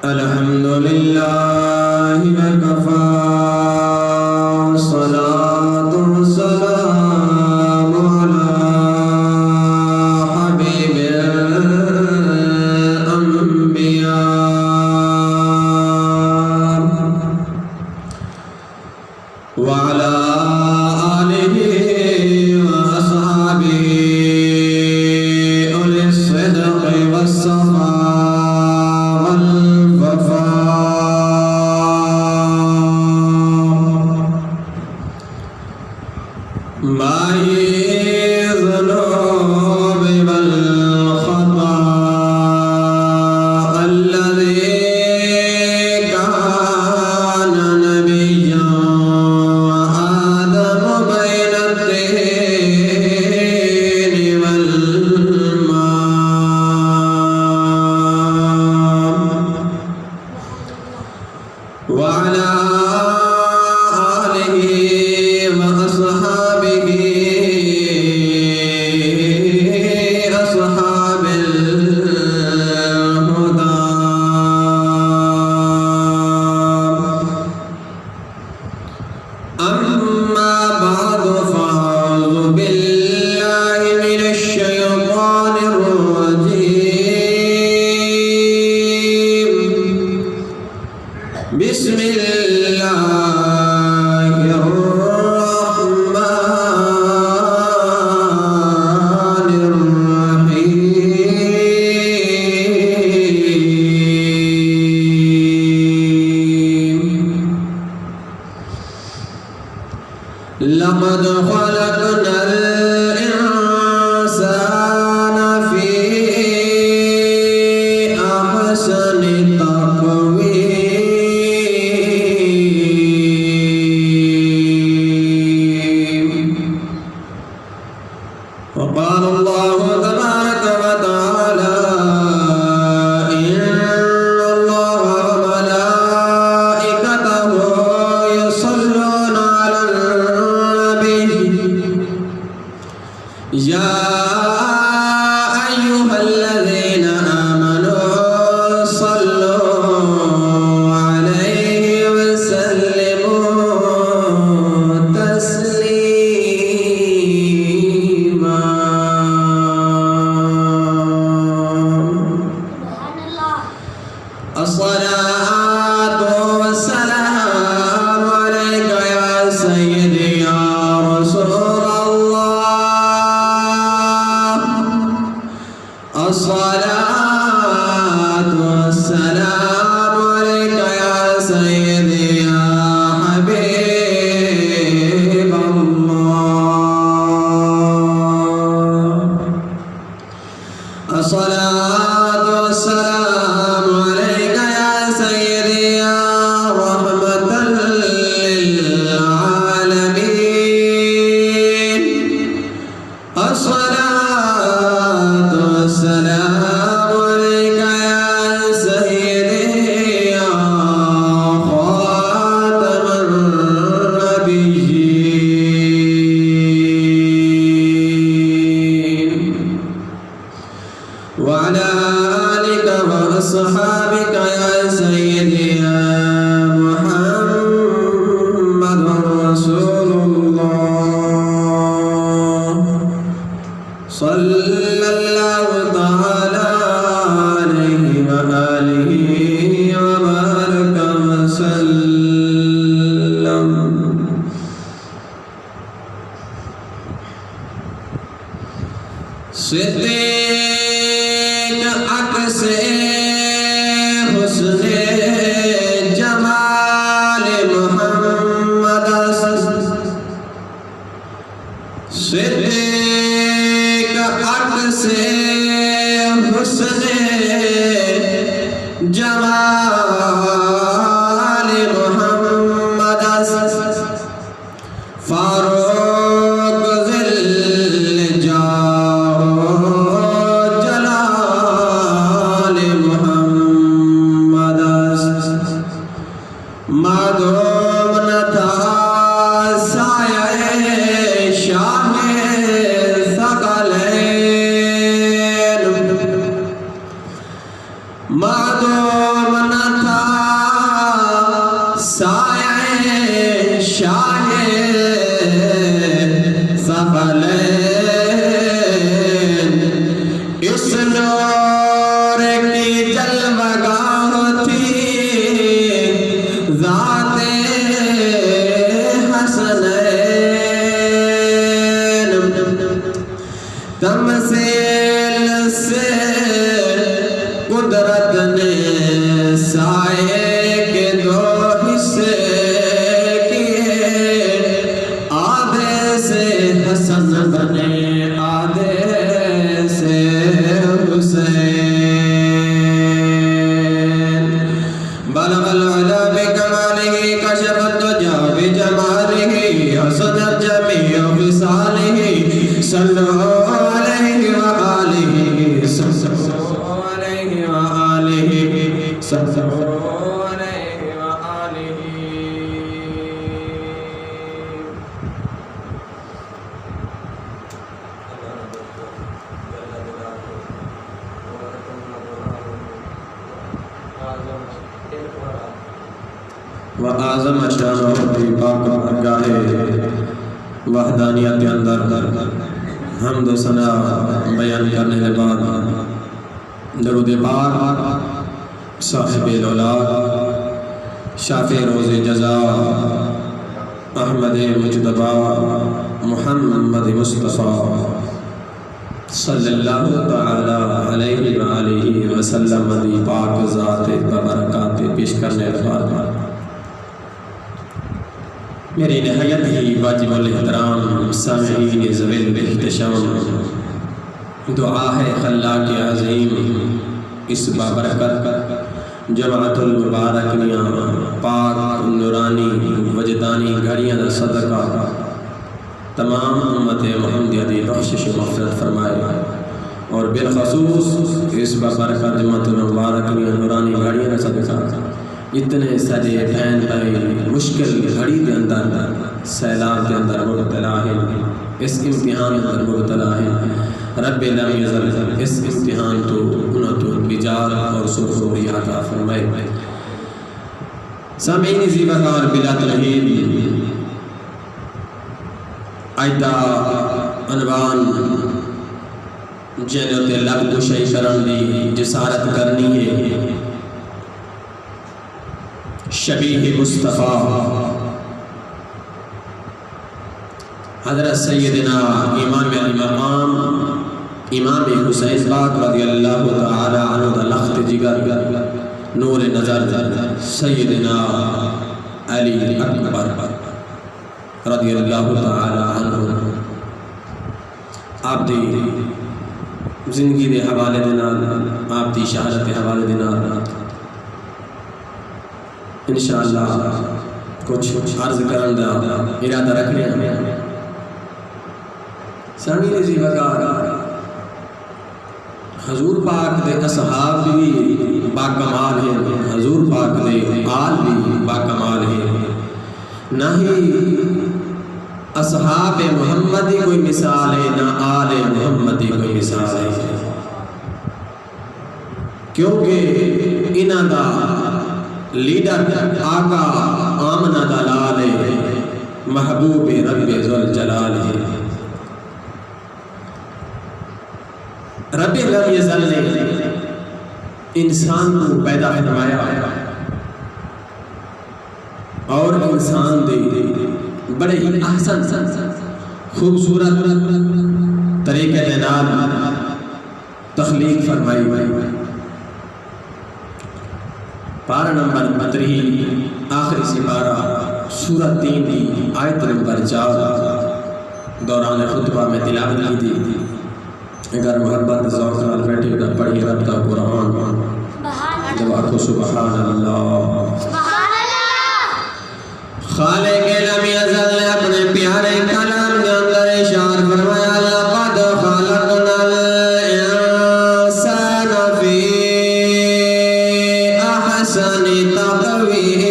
الحمد لله وكفى والصلاة والسلام على حبيب الأنبياء وعلى آله وأصحابه أولي الصدق والصفاء مائی الذنوب والخطا الذي كان نبيا وآدم بين الطين والماء وعلى آله وأصحابه أصحاب الهدى أما بعد فأعوذ بالله من الشيطان الرجيم بسم الله الرحمن الرحيم لقد خلقنا الإنسان في أحسن تقويم وقال الله تبارك وتعالى إن الله وملائكته يصلون على النبي يا أيها الذين آمنوا صلوا عليه وسلموا تسليما الصلاة والسلام عليك يا سيدي يا رسول الله الصلاة والسلام عليك يا سيدي يا حبيب الله الصلاة والسلام عليك يا سيدي يا رحمة للعالمين الصلاة والسلام عليك يا سيدي يا خاتم النبيين وعلى آلك وأصحابك يا سيدي يا محمد رسول الله صلى الله تعالى عليه وآله وبارك وسلم صدیق عکس حسن جمال محمد صدیق عکس حسن جمال محمد فاروق ذل جلال محمد معدوم نہ تھا سایہ شاہ ثقلین اس نور کی جلوگاہ تھی ذات حسنین تمثیل سے قدرت نے سائے کے دو حصے کیے آدھے سے حسن بنے آدھے سے حسین بلغ العلا بکمالہ کشف الدجا بجمالہ حسنت جمیع خصالہ صلو علیہ وآلہ صلو علیہ وآلہ صلو علیہ وآلہ وَأَعْظَمَ شَانُهُ فِي پاک بارگاہ وحدانیت کے اندر حمد و ثنا بیان کرنے کے بعد درود پاک صاحب الاولاد شافع روز جزا احمد مجتبی محمد مصطفیٰ صلی اللہ تعالی علیہ وآلہ وسلم دی پاک ذات ببرکات پیش کرنے کے بعد میری نہایت ہی واجب الاحترام سامعین ذوی الاحتشام دعا ہے خلاق عظیم اس بابرکت جماعت المبارک میاں پاک نورانی وجدانی گھڑیاں دا صدقہ تمام امت محمدیہ دی بخشش و مغفرت فرمائے اور بالخصوص اس بابرکت جماعت المبارک میاں نورانی گھڑیاں دا صدقہ اتنے سارے بہن بھائی مشکل گھڑی کے اندر سیلاب کے اندر مبتلا ہیں اس امتحان کے اندر مبتلا ہیں رب لم یزل اس امتحان تو انہوں تو بجار اور سرخوری عطا فرمائے سامعین زیبکار بلا تمہید آئیتا عنوان جنت لب کشی کرن دی جسارت کرنی ہے شبیہ مصطفیٰ حضرت سیدنا امام المقام امام حسین پاک رضی اللہ تعالی عنہ دا لخت جگر نور نظر سیدنا علی اکبر رضی اللہ تعالی عنہ آپ دی زندگی دے حوالے دینا آپ دی شہادت دے حوالے دینا انشاءاللہ کچھ عرض کرن دا ارادہ رکھنے ہمیں سامعین زیبکار حضور پاک دے اصحاب بھی باکمال ہیں حضور پاک دے آل بھی باکمال ہیں نہ ہی اصحاب محمدی کوئی مثال ہے نہ آل محمدی کوئی مثال ہے کیونکہ انہاں دا لیڈر آقا آمنہ دلال ہے محبوب رب ذوالجلال ہے رب لم یزل نے انسان کو پیدا فرمایا اور انسان دے بڑے ہی احسن خوبصورت طریقے کے نام تخلیق فرمائی پارہ نمبر 13 آخری سپارہ سورہ 3 کی آیت نمبر 4 دوران خطبہ میں تلاوت کی تھی اگر محبت ذوق نال بیٹھے گا پڑھی رب دا قرآن جب آخو سبحان اللہ خالق لم یزل نے اپنے پیارے کلام کے اندر اشار فرمایا لقد خلقنا الانسان فی احسن تقویم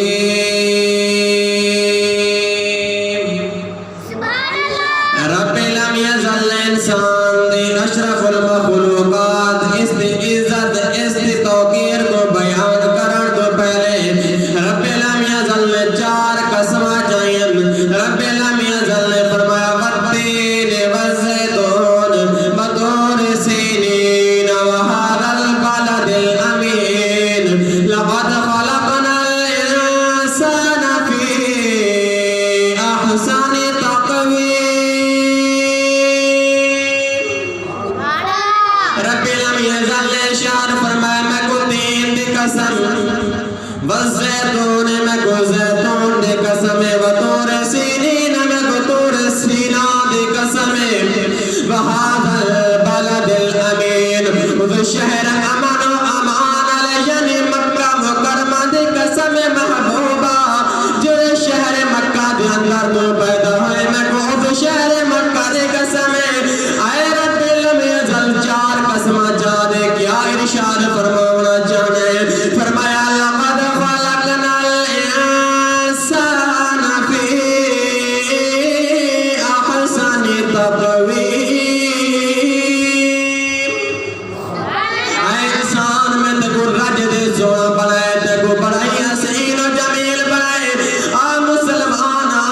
رب لم یزل نے انسان دی اشرف المخلوقات اس دی عزت اس دی توقیر کو بیان کرن تو پہلے رب لم یزل نے 4 قسمہ چاہیے رب لم یزل نے فرمایا والتین ارشاد فرمایا میں کو تین دی قسم والزیتون میں کو زیتون دی قسم وطور سینین میں کو طور سینا دی قسم وهذا البلد الامین وہ شہر امن و امان یعنی مکہ مکرمہ دی قسم محبوبہ جو شہر مکہ دے اندر تو پیدا ہوئے میں کو وہ شہر مکہ دی قسم اے رب لم یزل چار قسم جانے کیا ارشاد فرمانا جانے فرمایا لقد خلقنا الانسان فی احسن تقویم انسان میں تکو رج دے سونا بنائے تکو بڑائی حسین و جمیل بنائے مسلمانا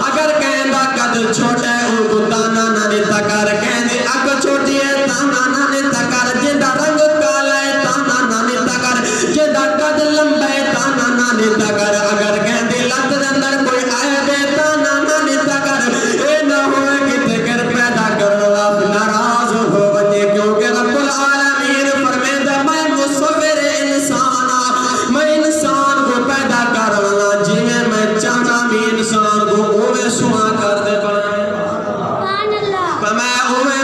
اگر کہندہ قد چھوٹے او کو تانا نانی تکار کہندی اک چھوٹی ہے تانا نانی تکار جندہ رنگ کالا ہے تانا نانی تکار جندہ قد لمبے تانا نانی تکار اگر کہندی لت دندر کوئی آئے بے تانا نانی تکار اے نہ ہوئے کہ تکر پیدا کرنا ناراض ہو بنی کیونکہ رب العالمین فرمیدہ میں مصور انسانا میں انسان کو پیدا کرنا جی میں چاہنا بھی انسان کو اوے سوا کر دے پڑھائے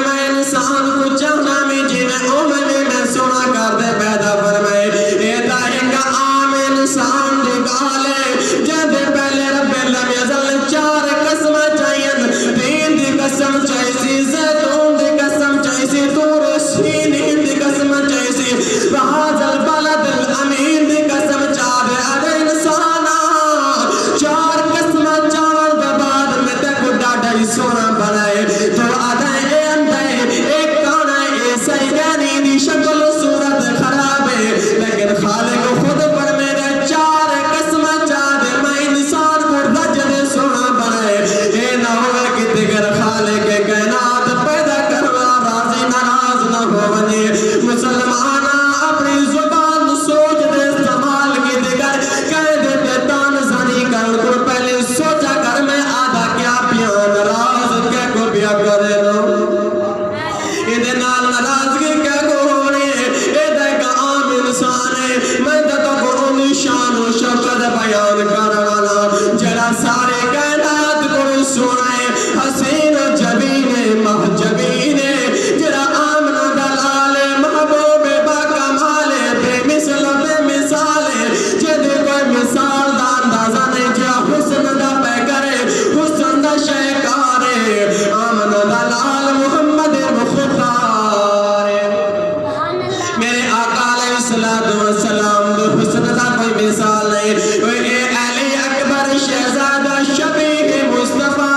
میں انسان کو چاہنا بھی جی میں سوا کر دے پیدا فرمائے ایتا ایک عام انسان دکھالے جب پہلے رب لم یزل چار قسم چاہین تین دی قسم چاہیسی زیتون دی قسم چاہیسی طور سینین دی قسم چاہیسی وهذا البلد الامین دی قسم چاہے اگر انسانا چار قسم چاہر دے بعد میں تے کو ڈاڈائی سونا بنائے تو آدھائے اے اندھے ایک کانا ایسا ہی گانی دی شکل و صورت خراب ہے لیکن خالق خود پر میرے چار قسم چاہے میں انسان کو رج دے سونا بنائے اے نہ ہوئے کہ دیگر خالق کائنات پیدا کرنا راضی ناراض نہ ہو بنی مسلمانہ اپنی زبان سوچ دے استعمال کی دیگر کہہ دیتے تان زنی کر کو پہلے سوچا کر میں آدھا کیا بیان راز کیا کو بیا کرے دو ادھے نال ناراضگی کیا کو ہونے ادھے کا عام انسان ہے میں تو کو انہی شان و شوکت بیان کروانا جڑا سارے کائنات کو سنائے حسین و جبین محجبین جڑا آمنہ دلال محبوب باکمال بے مثل بے مثال جدے کوئی مثال دا اندازہ نہیں جا حسن دا پہ کرے حسن دا شیکارے آمنہ دلال محمد مختار میرے آقا علیہ السلام دو حسن دا کوئی مثال نہیں اے علی اکبر شہزادہ شبیہ مصطفیٰ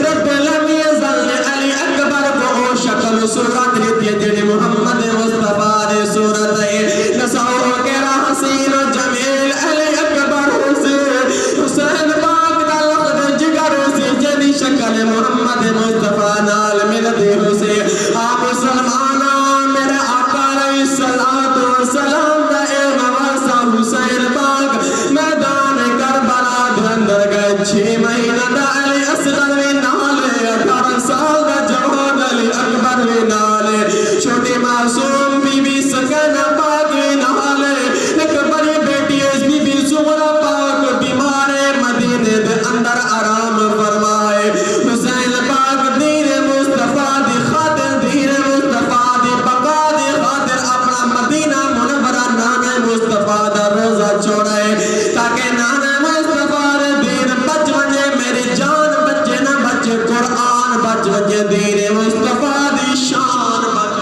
رب لم یزل علی اکبر کو شکل صورت رہتی ہے جنہی محمد مصطفیٰ دے صورت ہے نساؤ کے حسین و جمیل علی اکبر حسین پاک دا لقد جگر حسین جنہی شکل محمد مصطفیٰ نال ملتی حسین آپ مسلمانہ میرے آقا علیہ السلام دا اے مواسا حسین پاک میدان کربلا درندر گئے 6 مہینہ دا علی اصغر وی نالے 18 سال دا جوان علی اکبر وی نالے چھوٹی معصوم بی بی سکینہ پاک وی نالے ایک بڑی بیٹی اس بی بی زہرہ پاک بیمار مدینے دے اندر آرام فرمائے حسین پاک دین مصطفیٰ دی خاطر دین مصطفیٰ دی بقا دی خاطر اپنا مدینہ منورہ نانا مصطفیٰ دا روزہ چھوڑے تاکہ نانا مصطفیٰ دین بچ ونجے میری جان بچے نہ بچے قرآن بچ ونجے دین مصطفیٰ دی شان بچ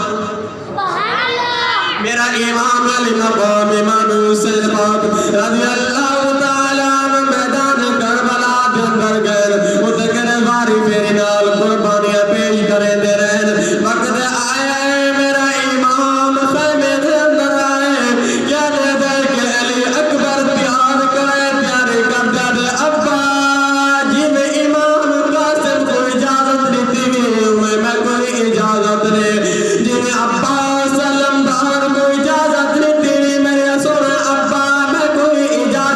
میرا امام علی مقام امام حسین پاک رضی اللہ تعالیٰ عنہ میدان کربلا دے اندر گئے وہ تکر واری میری نال قربانیاں پیش کریں دے رہے وقت آئے میرا امام خیمے دے اندر آئے کیا دے دے کہ علی اکبر پیار کرے پیارے کر دے دے ابا جی میں امام قاسم کو اجازت دیتی ہوئی میں کوئی اجازت دے جی میں ابا سلم دار کو اجازت دیتی ہوئی میرے سونے ابا میں کوئی اجازت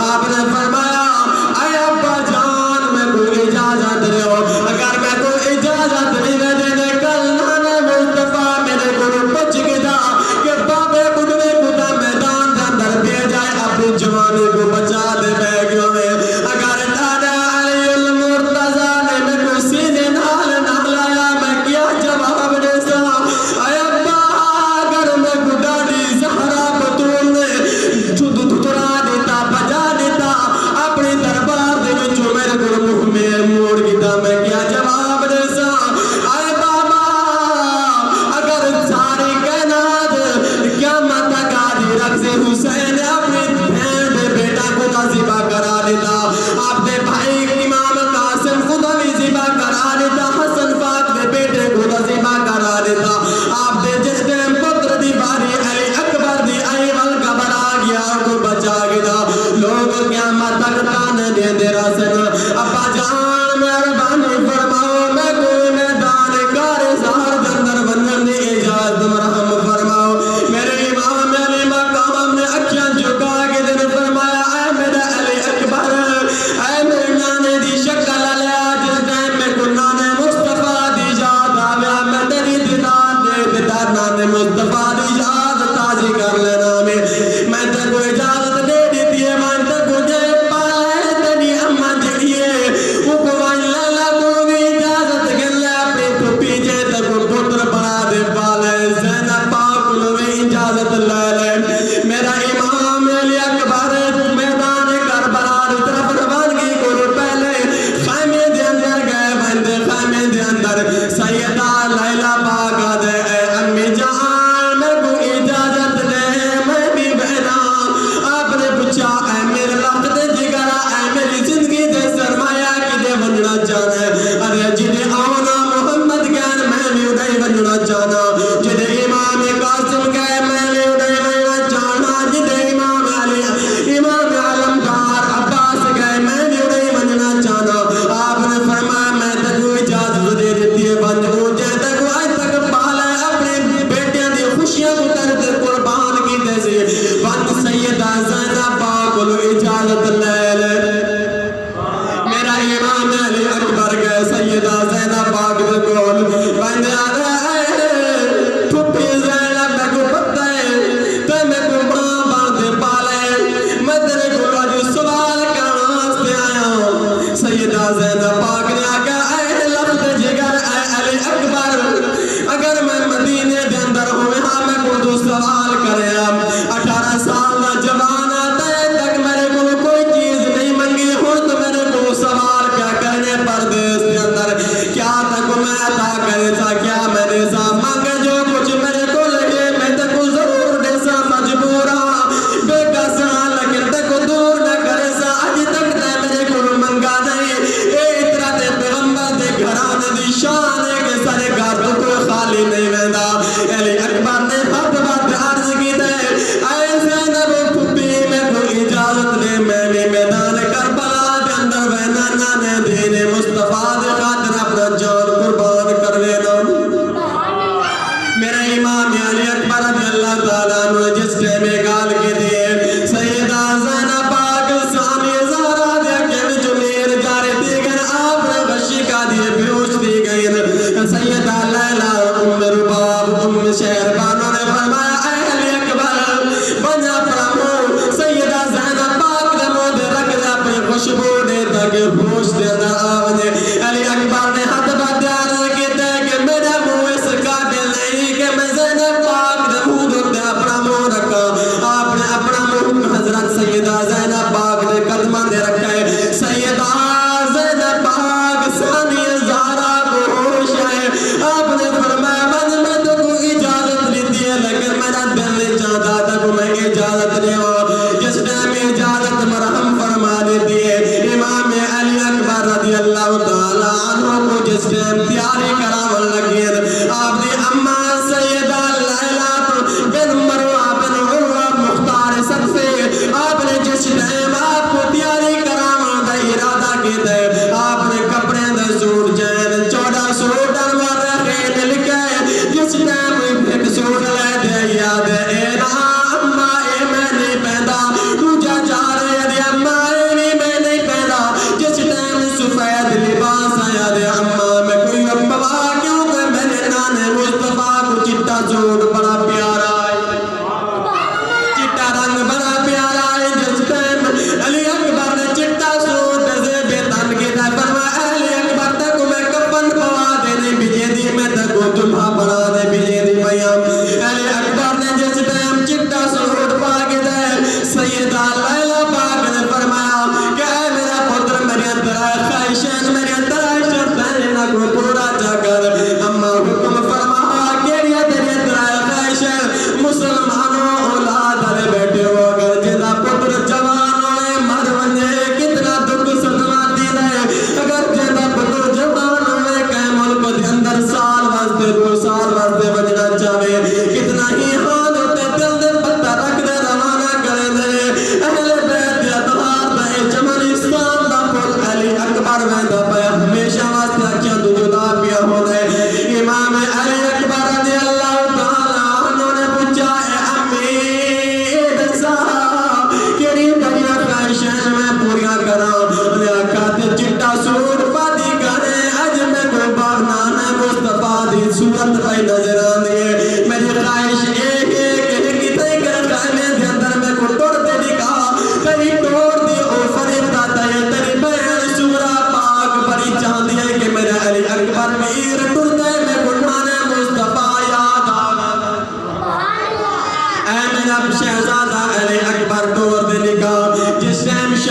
آپ نے فرمایا اے ابا جان میں کوئی اجازت دے ہو اگر میں کوئی اجازت نہیں دینے کل نانا مصطفیٰ میرے کو پچ گیا کہ بابے بڑھنے کو دا میدان دا اندر بھیجا ہے اپنی جوانی کو بچا دے بیگیوں میں اگر دادا علی المرتضی نے میں کو سینے نال لایا میں کیا جواب دے سا اے ابا اگر میں کو ڈاڈی زہرا بطول نے چھو دھترا دیتا بجا دیتا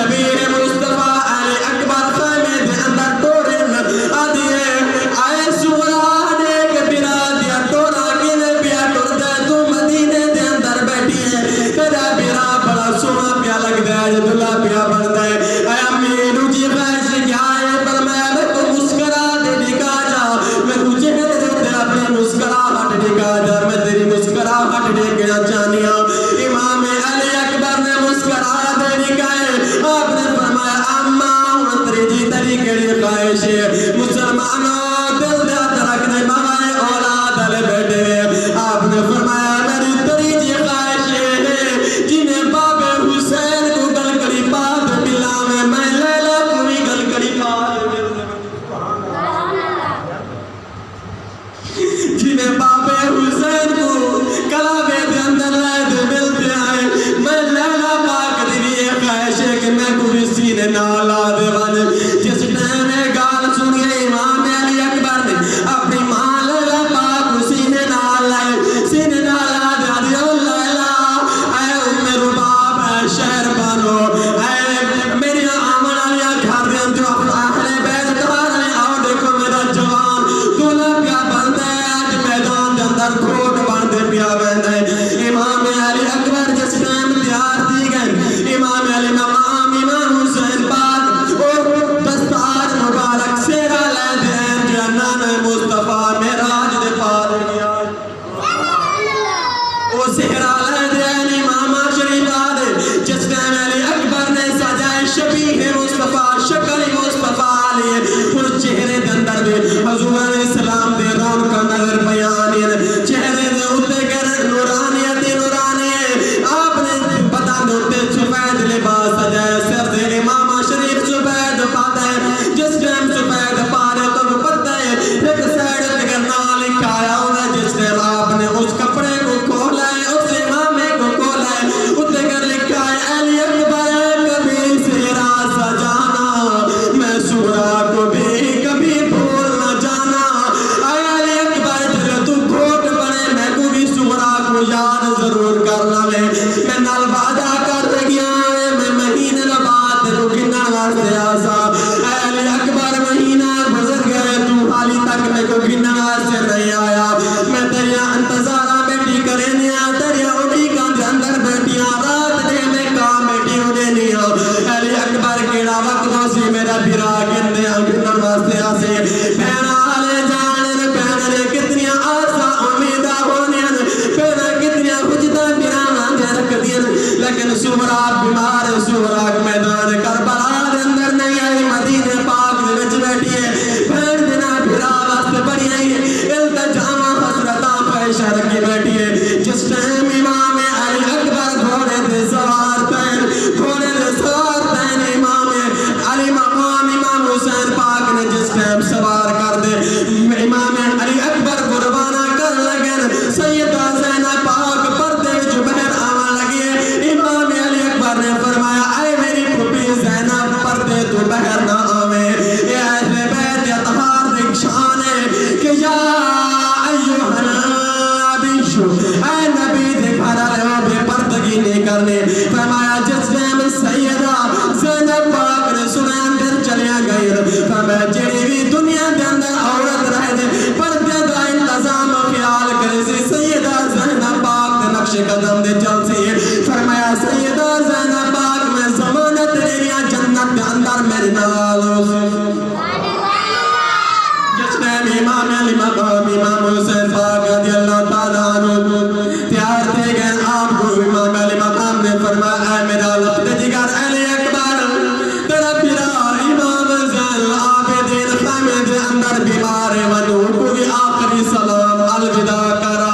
شبیر مصطفیٰ علی اکبر خیمے دے اندر ٹورن آدھیے آئے سورا نے کہ برا دیا ٹورا کنے پیا ٹور دے تو مدینے دے اندر بیٹھی ہے تیرا برا بڑا سونا پیا لگ دے جدلہ پیا بڑھ دے اے امینو جی خیش کیا ہے پر میں کو مسکرا دے نکا جا میں تجھے دے اپنی مسکرا ہٹ نکا جا میں تیری مسکرا ہٹ نکا جانیا امام علی اکبر نے مسکرا دے نکائے آپ نے فرمایا اما ہوں تری جی تری کڑی خواہش ہے مسلمانوں دل دے درک نے مغائے اولاد علی بیٹھے ہوئے آپ نے فرمایا میری تری جی خواہش ہے جنہیں باب حسین کو گل کری پاد ملا میں لیلہ کو بھی گل کری پاد جنہیں باب حسین کو کلابے دے اندر لائے دے ملتے آئے میں لیلہ پاک دی یہ خواہش ہے کہ میں کو بھی سینے نالا دے بن جس ٹائم گال سنیے امام علی اکبر نے اپنی ماں لیلہ پاک کو سینے نال لائے سینے نالا دے آدھے لیلہ اے ام رباب اے شہر بانو اے میری آمن علیہ گھر دے جو اپنا اہل بیت دار نے آؤ دیکھو میرا جوان دولہ پیا بندے آج میدان دے اندر کھوٹ باندے پیا بندے امام علی اکبر جس ٹائم تیار دی گئے امام علی مقام امام حسین پاک اور دستار مبارک سیرہ لے دیں جنان مصطفیٰ میراج دے پار گیا وہ سیرہ لے دیں امام شریف آدھے جس ٹائم علی اکبر نے سجائے شبیہ مصطفیٰ شکل مصطفیٰ علیہ اور چہرے دے اندر دے حضور علیہ السلام دے رون کا نظر بیانی چہرے دے اتے گر نورانیت نورانی آپ نے بتا دوتے سفید لباس سجائے سر دے امام شریف سفید پاتا ہے جس ٹائم سفید پارے تو پتہ ہے ایک سیڈ تکر نال لکھایا ہونا جس ٹائم آپ نے اس کپڑے کو کھولا ہے اس امامے کو کھولا ہے اتے کر لکھا ہے علی اکبر کبھی سیرا سجانا میں سورا کو بھی کبھی بھول نہ جانا اے علی اکبر جب تو گھوٹ بنے میں کو بھی سورا کو یاد ضرور کرنا میں نال وعدہ کر گیا میں مہینے بعد تو گنن واسطے آسا اے علی اکبر مہینہ گزر گئے تو حالی تک میں کو گنن واسطے نہیں آیا میں دریا انتظارہ بیٹی کرے نیا دریا اڑی کا دے اندر بیٹیاں رات دے میں کام بیٹی اڑے نیا علی اکبر کیڑا وقت ہو سی میرا بھرا گندے گنن واسطے آسے بہنا آلے جانے بہنے کتنیاں آسا امیدہ ہونے بہنا کتنیاں خجدہ بھرانا دے رکھ دیا لیکن سورا بیمار سورا میدان کربلا دے اندر نہیں آئی مدینہ پاک دے وچ بیٹھی ہے بہن دینا بھرا واسطے بڑی آئی التجامہ حسرتاں پیشہ رکھی بیٹھی ہے جس ٹائم امام علی اکبر گھوڑے دے سوار پین گھوڑے دے سوار پین امام علی مقام امام حسین پاک نے جس ٹائم سوار کر دے امام علی اکبر قربانہ کر لگن سیدہ زینب پاک پردے جو بہر آوان لگے امام علی اکبر نے فرمایا اے میری پھوپھی زینب پردے تو بہر نہ آوے اے اہل بیت اطہار دیکھ شان ہے کہ یا ایوہ نبی اے نبی دیکھا رہے ہو بے پردگی نہیں کرنے فرمایا جس ٹائم سیدہ زینب پاک نے سنے اندر چلیا گئی فرمایا جڑی بھی دنیا دے اندر عورت رہے دے پردے دا انتظام خیال کرے سی سیدہ زینب پاک دے نقش قدم دے چل سی فرمایا سیدہ زینب پاک میں ضمانت تیریاں جنت دے اندر میرے نال جس ٹائم امام علی مقام امام حسین پاک رضی اللہ تعالیٰ عنہ تیار تھے گئے آپ کو امام علی مقام نے فرمایا اے میرا لخت جگر علی اکبر تیرا پیرا امام زین العابدین خیمے دے اندر بیمار ونو کو بھی آخری سلام الوداع کرا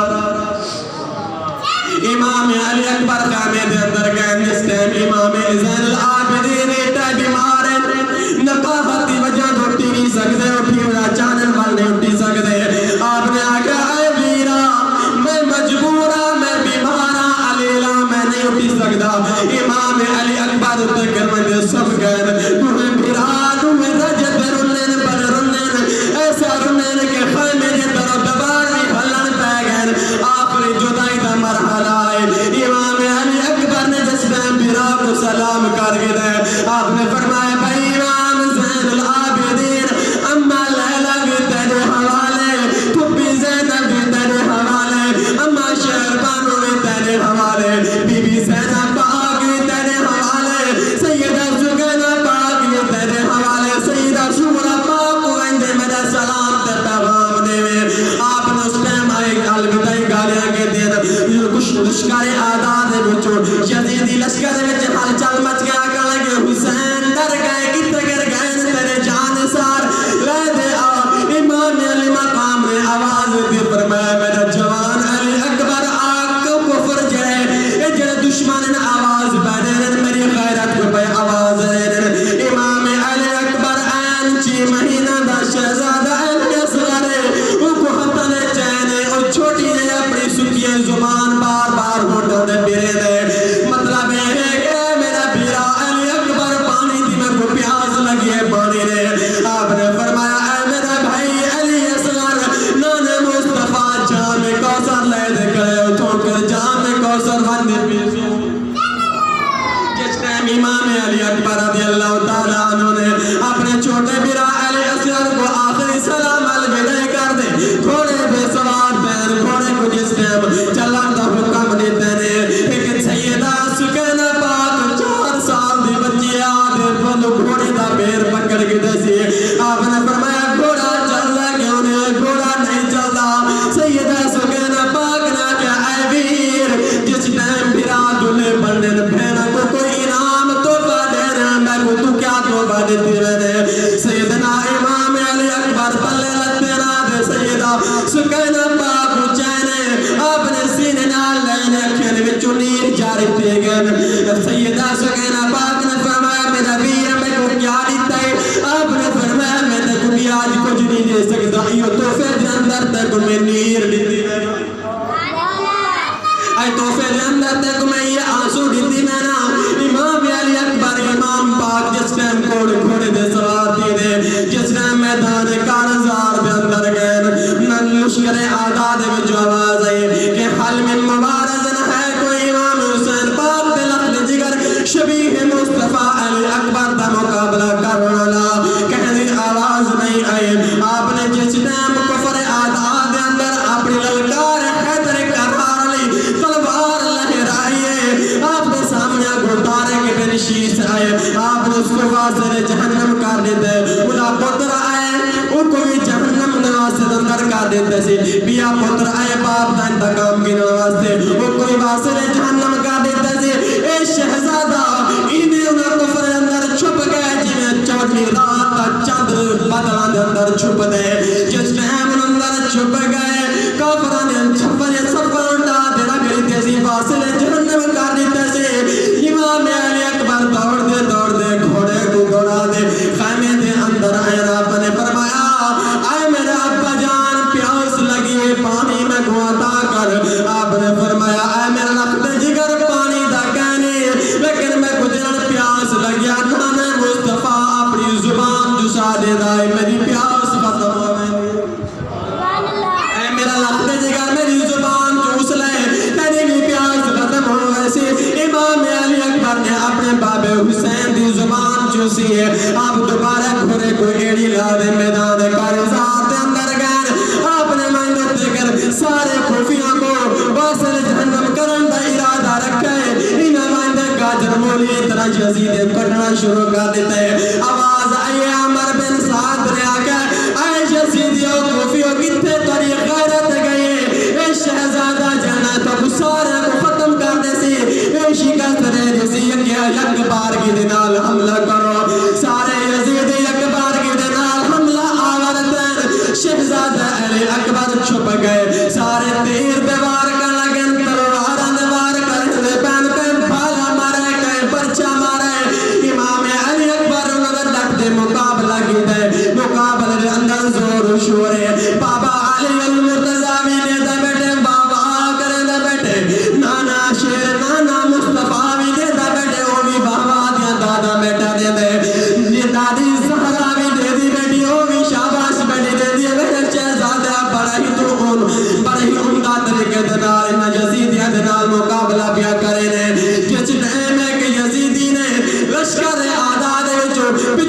امام علی اکبر خیمے دے اندر گئے جس ٹائم امام زین العابدین ایٹا بیمار نقاہت دی وجہ اٹھی نہیں سکتے اٹھی ہونا چانن والے اٹھی سکتے آپ نے آگیا اے ویرا میں مجبورا میں بیمارا علیلہ میں نہیں اٹھی سکتا امام علی اکبر تکر میں سب گئے تمہیں بھرا تمہیں رجب رنن پر رنن ایسا رنن کے خیمے دے در دبار بھی ہلن پہ گئے آخری جدائی دا مرحلہ آئے امام علی اکبر نے جس میں بھرا کو سلام کر گئے آپ نے فرمایا بھائی امام زین العابدین اما لیلا بھی تیرے حوالے، پھپھی زینب بھی تیرے حوالے، اما شہربانو بھی تیرے حوالے، بی بی زینب پاک بھی تیرے حوالے، سیدہ سکینہ پاک بھی تیرے حوالے، سیدہ شورا پاک کو اندے میرا سلام تے پیغام دے میں. آپ نے اس ٹائم آئے الوداعی گالیاں کے دن کچھ لشکر آداد بچو یزیدی لشکر وچ ہل چل مچ گیا کہنے لگے حسین ڈر گئے کتے گر گئے تیرے جان سار لے دے آ. امام علی مقام نے آواز دی فرمایا میرا جوان علی اکبر آگ کو کفر جائے اے جڑے دشمن نے آواز بیدے میری غیرت کو پہ آواز دے. امام علی اکبر این چی مہینہ دا شہزادہ این اصغر او کو حتن چینے او چھوٹی نے اپنی سکیے زبان بار بار ہوٹوں نے پیرے دے. مطلب ہے کہ میرا پیرا علی اکبر پانی دی میں کو پیاس لگی ہے پانی نے. آپ نے فرمایا اے میرا بھائی علی اصغر نانے مصطفیٰ جام کوثر لے دے کرے اٹھو کر جام کوثر بندے پیسے. جس ٹائم امام علی اکبر رضی اللہ تعالیٰ عنہ نے اپنے چھوٹے پیرا علی اصغر کو آخری سلام الوداع کر دے گھوڑے پہ سوار پیر گھوڑے کو جس ٹائم چلن دا حکم دیتے نے. ایک سیدہ سکینہ پاک 4 سال دی بچی آدھے بندو گھوڑے دا پیر پکڑ کے دسی. آپ نے فرمایا گھوڑا چل رہا کیوں نہیں گھوڑا نہیں چلتا. سیدہ سکینہ پاک نے کیا اے ویر جس ٹائم بھیرا دلے بڑھنے بھیڑا کو کوئی انعام توفہ دینا میں کو تو کیا توفہ دیتی رہنے. سیدنا امام علی اکبر پلے لتے رہا سیدہ سکینہ پاک چینے آپ نے سینے نال لینے کھیل میں چنیر جاری تے گئے. سیدہ سکینہ پاک نے فرمایا میرا ویر میں کو کیا دیتا ہے. آپ نے فرمایا میں نے کو بھی آج کچھ نہیں دے سکتا یہ توفے دے اندر تے کو میں نیر دیتی ہے اے توفے دے اندر تے کو میں یہ آنسو دیتی میں نا. امام علی اکبر امام پاک جس ٹائم گھوڑے دے سوار دی دے جس ٹائم میدان کارزار دے اندر گئے نن لشکر آداد میں جو آواز آئی کہ حل من مبارزن ہے کوئی امام حسین پاک دے لخت جگر شبیہ مصطفیٰ علی اکبر دا مقابلہ کرنا لا کہنے آواز نہیں آئی. آپ نے جس ٹائم کفر آداد دے اندر اپنی للکار حیدر کرار لی تلوار لہرائیے آپ نے سامنے گھوڑارے کے بن شیش آئے. آپ نے اس کو واسطے جہنم کر دیتے اولا پتر آئے ان کو بھی جہنم نواستے اندر کر دیتے سی. بیا پتر آئے باپ دا انتقام کی نواستے ان کو بھی واسطے جہنم کر دیتے سی. اے شہزادہ انہیں انہیں کفر اندر چھپ گئے جنہیں چوٹی رات کا چندر بدلان دے اندر چھپ دے. جس ٹائم اندر چھپ گئے کافران نے چھپنے سفر اٹھا دے رکھ لیتے سی واسطے جہنم کر دیتے سی. امام علی اکبر دوڑ دے گھوڑے کو گھوڑا دے خیمے دے اندر آئے. آپ نے فرمایا اے میرے ابا جان پیاس لگی ہے پانی میں گھواتا کر. آپ نے فرمایا اے میرے لخت جگر پانی دا کہنے لیکن میں گزرن پیاس لگیا نانے مصطفیٰ اپنی زبان جسا دے دائے میری پیاس ختم ہو گئی. اے میرا لخت جگر میری زبان چوس لے میری بھی پیاس ختم ہو گئی. امام علی اکبر نے اپنے باب حسین دی زبان چوسی ہے. آپ دوبارہ گھوڑے کو ایڑی لا دے میدان کارزار دے اندر گئے. آپ نے محنت دے کر سارے خوفیاں کو واصل جہنم کرن دا ارادہ رکھا ہے. انہیں محنت گاجر مولی طرح یزید پڑھنا شروع کر دیتا ہے. آواز آئیے عمر بن سعد نے آکا اے یزیدیوں خوفیوں کتنے طریق غیرت گئے. اے شہزادہ جانا تو سارے کو ختم کر دے سی. اے شکست رہے جیسی یک بار کی دنال حملہ کرو. سارے یزید یک بار کی دنال حملہ آورتن. شہزادہ علی اکبر چھپ گئے. سارے تیر بیوار کر لگن تلوارن وار کر دے پین پہ بھالا مارے کہیں پرچہ مارے. امام علی اکبر نظر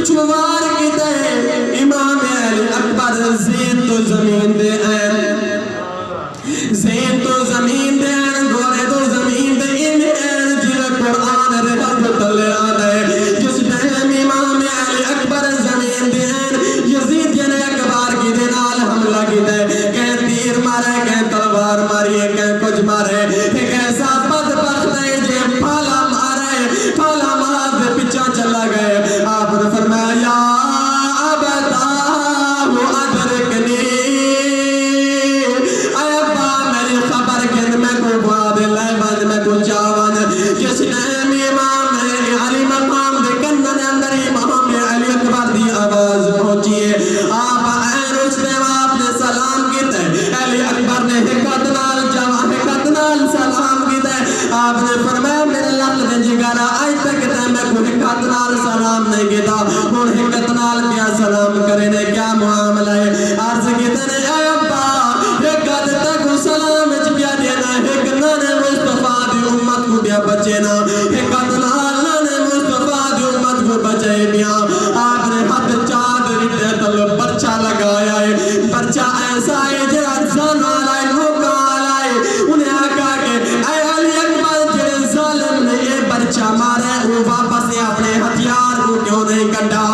پچھوار کی دے امام علی اکبر زین تو زمین دے این زین تو زمین دے این گورے تو زمین دے این این جل قرآن رحمت اللہ دے جس ٹائم امام علی اکبر زمین دے این یزید جن اکبر کی دے نال حملہ کی دے کہ تیر مارے کہ تلوار ماری کہ کچھ مارے ایک ایسا بدبخت ہے جے پھالا مارے پھالا مار دے پیچھا چلا گئے آپ نے فرمایا یا ابتا وہ ادرکنی اے ابا میری خبر کن میں کو باد لیبان میں کو چاوان جس نیم امام علی مقام دے کنن اندر امام علی اکبر دی آواز پہنچیے آپ این اس نے آپ نے سلام کیتے علی اکبر نے حکت نال سلام کیتے آپ نے فرمایا میرے لفظ نے جگارا آج تک تے میں کو حکت نال سلام نہیں کیتا اور حکت نال کیا سلام کرے نے کیا معاملہ ہے عرض کیتے نے اے ابا حکت تک سلام اچ پیا دینا حکنا نے مصطفیٰ دی امت کو بیا بچے نا حکت نال نے مصطفیٰ دی امت کو بچے بیا آپ نے ہاتھ چاد رٹے تل پرچہ لگایا ہے پرچہ ایسا ہے جرا زن آلائے موقع آلائے انہیں آقا کہ اے علی اکبر جنہیں ظالم نے یہ پرچہ مارے وہ واپس نے اپنے ہتھیار کو کیوں نہیں کٹا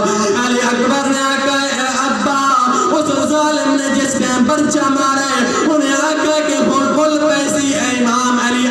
علی اکبر نے آقا اے ابا اس ظالم نے جس نے پرچہ مارے انہیں آقا کہ بل پیسی اے امام علی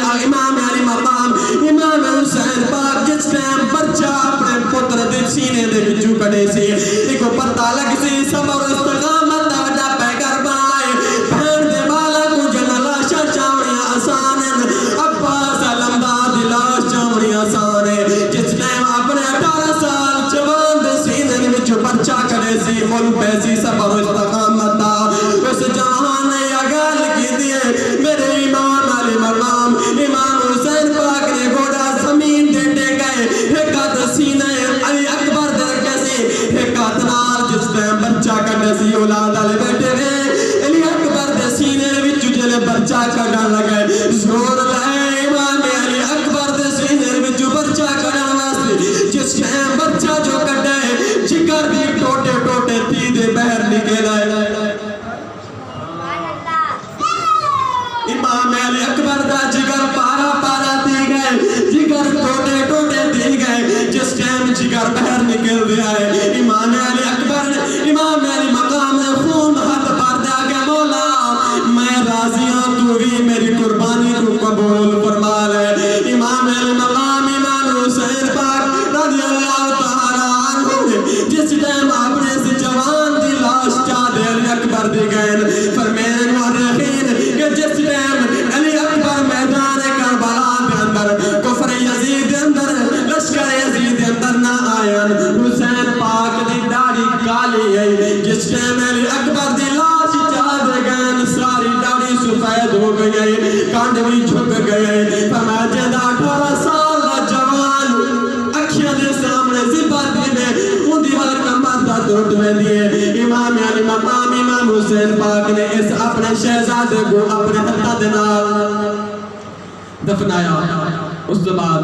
مقام امام حسین پاک جس نے پرچہ اپنے پتر دے سینے دے بچو کڑے سی ایک پتہ لگ سی صبر استقامت وڈا پیگر بنائے بھین دے بالا کو جنلاشا چاوڑیاں آسانن ابا سلم دا دلاش چاوڑیاں آسانے جس نے اپنے 18 سال جوان دے سینے بچو پرچہ کڑے سی مل پیسی صبر استقامت دا اس جوان نے اگل کی دیئے میرے امام علی مقام امام حسین پاک نے گوڑا زمین دیتے گئے حکت سینے علی اکبر در کیسی حکت نال جس نے بچہ کرنے سی اولاد علی بیٹے گئے علی اکبر در سینے وچ جلے بچہ کرنے لگے زور لائے امام علی اکبر در سینے وچ بچہ کرنے واسطے جس نے بچہ جو کٹے جگر بھی ٹوٹے ٹوٹے تھی دے بہر نکل آئے امام علی اکبر دا جگر پارا پارا دی گئے جگر ٹوٹے ٹوٹے دی گئے جس ٹائم جگر بہر نکل دیا ہے امام علی اکبر امام علی مقام نے خون ہاتھ پار دیا کہ مولا میں راضی ہوں تو بھی میری قربانی کو قبول فرما لے امام علی مقام امام حسین پاک رضی اللہ تعالی عنہ نے جس ٹائم اپنے سے جوان دی لاش چاہ دے علی اکبر دی گئے فرمین مورخین کہ جس ٹائم علی اکبر میدان کربلا کے اندر کفر یزید اندر لشکر یزید اندر نہ آئین حسین پاک دی داڑھی کالی ہے جس ٹائم علی اکبر دی لاش چاہ دے گئے ساری داڑھی سفید ہو گئی ہے کانڈ بھی جھک گئے فرمایا جدہ 18 سال دا جوان اکھیاں دے سامنے زبا دینے ان دیوار کا مادہ دوٹ میں دیئے امام علی مقام امام حسین پاک نے اس اپنے شہزادے کو اپنے حتہ دنال دفنایا اس بعد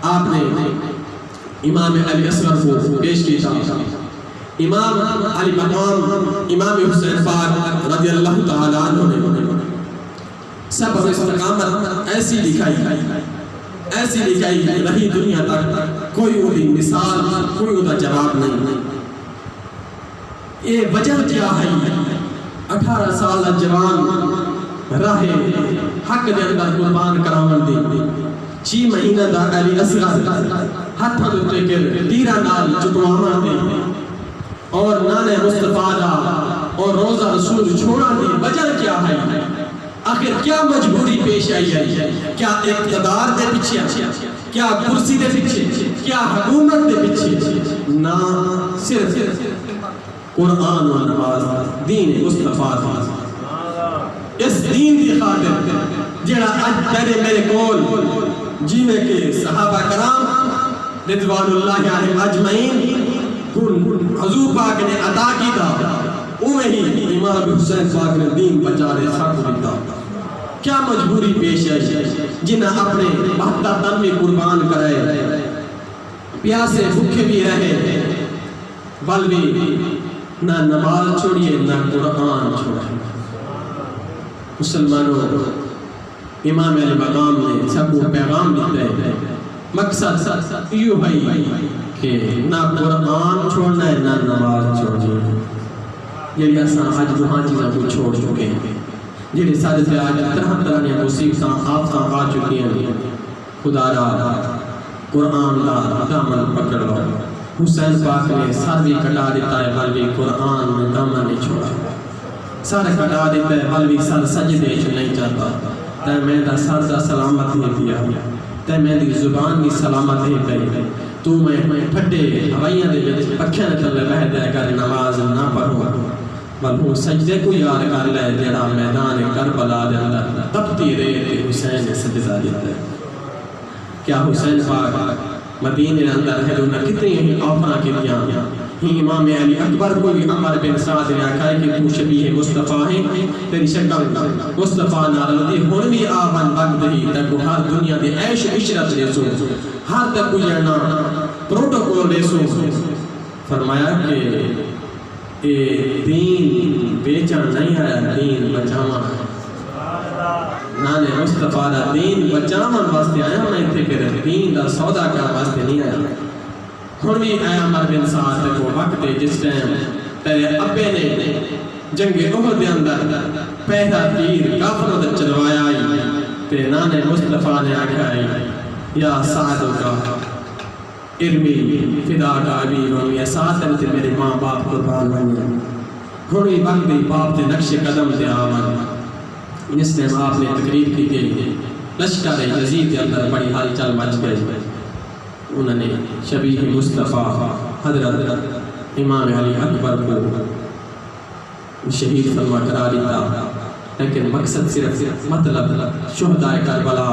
آپ نے امام علی اصغر کو پیش کیا امام علی مقام امام حسین پاک رضی اللہ تعالی عنہ نے صبر استقامت ایسی لکھائی رہی دنیا تک کوئی اولی مثال کوئی اولا جواب نہیں یہ وجہ کیا ہے 18 سال جوان راہ حق دے اندر قربان کراون دی 6 مہینہ دا علی اصغر ہاتھ دے کے تیرا نال چتوانا دے اور نانے مصطفیٰ دا اور روزہ رسول چھوڑا دی وجہ کیا ہے آخر کیا مجبوری پیش آئی ہے کیا اقتدار دے پیچھے کیا کرسی دے پیچھے کیا حکومت دے پیچھے نہ صرف قرآن و نماز دین مصطفیٰ اس دین دی خاطر جڑا اج تیرے میرے کول جیوے کے صحابہ کرام رضوان اللہ علیہ اجمعین حضور پاک نے عطا کی تھا اوہ ہی امام حسین پاک نے دین بچارے خاک دیتا کیا مجبوری پیش ہے جنہ اپنے بہتہ تن میں قربان کرے پیاسے بھوکے بھی رہے بلوی نہ نماز چھوڑیے نہ قرآن چھوڑیے۔ مسلمانوں، امام علی مقام نے سب کو پیغام دیتا ہے، مقصد یہ ہے کہ نہ قرآن چھوڑنا ہے نہ نماز چھوڑنا ہے۔ یہ ایسا آج وہاں چیزوں کو چھوڑ چکے ہیں، جنہیں سارے سے آج طرح طرح نے مصیبتاں آفتاں آ چکی ہیں۔ خدا را قرآن کا دامن پکڑ لو۔ حسین پاک نے سر بھی کٹا دیتا ہے، بلوی قرآن میں دامن نہیں چھوڑا۔ سر کٹا دیتا ہے، بلوی سر سجدے چ نہیں جاتا۔ تے میں دا سر دا سلامت نہیں دیا، تے میں دی زبان کی سلامت نہیں پئی۔ تو میں پھٹے ہوائیاں دے وچ پکھیاں دے تلے رہ دے کر نماز نہ پڑھوں، بلکہ سجدے کو یاد کر لے جڑا میدان کربلا دے اندر تپتی ریت حسین نے سجدہ دیتا ہے۔ کیا حسین پاک مدینے اندر ہے انہاں کتنی ہی آفراں کی دیاں ہی امام علی اکبر کو بھی عمر بن سعد نے آکھا کہ تو شبیہ مصطفیٰ ہے، تیری شکل مصطفیٰ نہ رلدی ہن بھی آون وقت ہی تک ہر دنیا دی عیش عشرت لے سو، ہر تک گزرنا پروٹوکول لے سو۔ فرمایا کہ اے دین بیچن نہیں ہے، دین بچاواں ہے۔ نانے مصطفیٰ دا دین بچاون واسطے آیا، میں اتنے کہ دین دا سودا کرنے واسطے نہیں آیا۔ ہن بھی اے عمر بن سعد کو وقت ہے جس ٹائم تیرے ابے نے جنگ احد دے اندر پہلا تیر کافروں تے چلوایا تے نانے مصطفیٰ نے آکھا یا سعد کا ارمی فدا کا ابی و امی، سعد تے میرے ماں باپ قربان بنے۔ ہن بھی وقت بھی باپ تے نقش قدم تے آون، جس ٹائم آپ نے تقریر کی گئی لشکر یزید کے اندر بڑی ہلچل مچ گئی۔ انہوں نے شبیہ مصطفیٰ حضرت امام علی اکبر کو شہید فرما قرار دیتا، لیکن مقصد صرف مطلب شہداء کربلا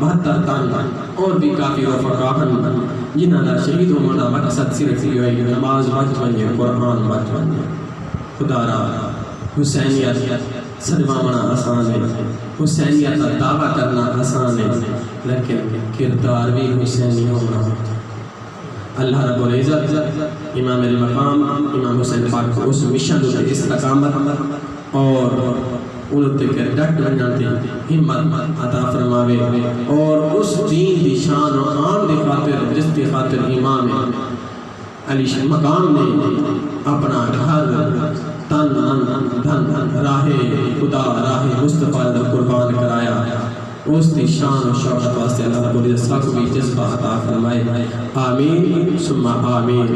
72 تن اور بھی کافی رفقاہن جنہاں دا شہید ہونا مقصد صرف یہ ہے کہ نماز بچ بنے، قرآن بچ بنے۔ خدا را حسینیت صدمانا آسان ہے، حسینیت کا دعویٰ کرنا آسان ہے، لیکن کردار بھی حسینی ہونا۔ اللہ رب العزت امام علی مقام امام حسین پاک کو اس مشن کے استقامت اور انہوں کے ڈٹ بناتے ہمت عطا فرماوے، اور اس دین دی شان و عام دی خاطر جس کی خاطر امام علی مقام نے اپنا گھر تن دھن راہ خدا راہ مصطفیٰ دا قربان کرایا، اس دی شان و شوکت واسطے اللہ رب العزت کو بھی جذبہ عطا فرمائے۔ آمین ثم آمین۔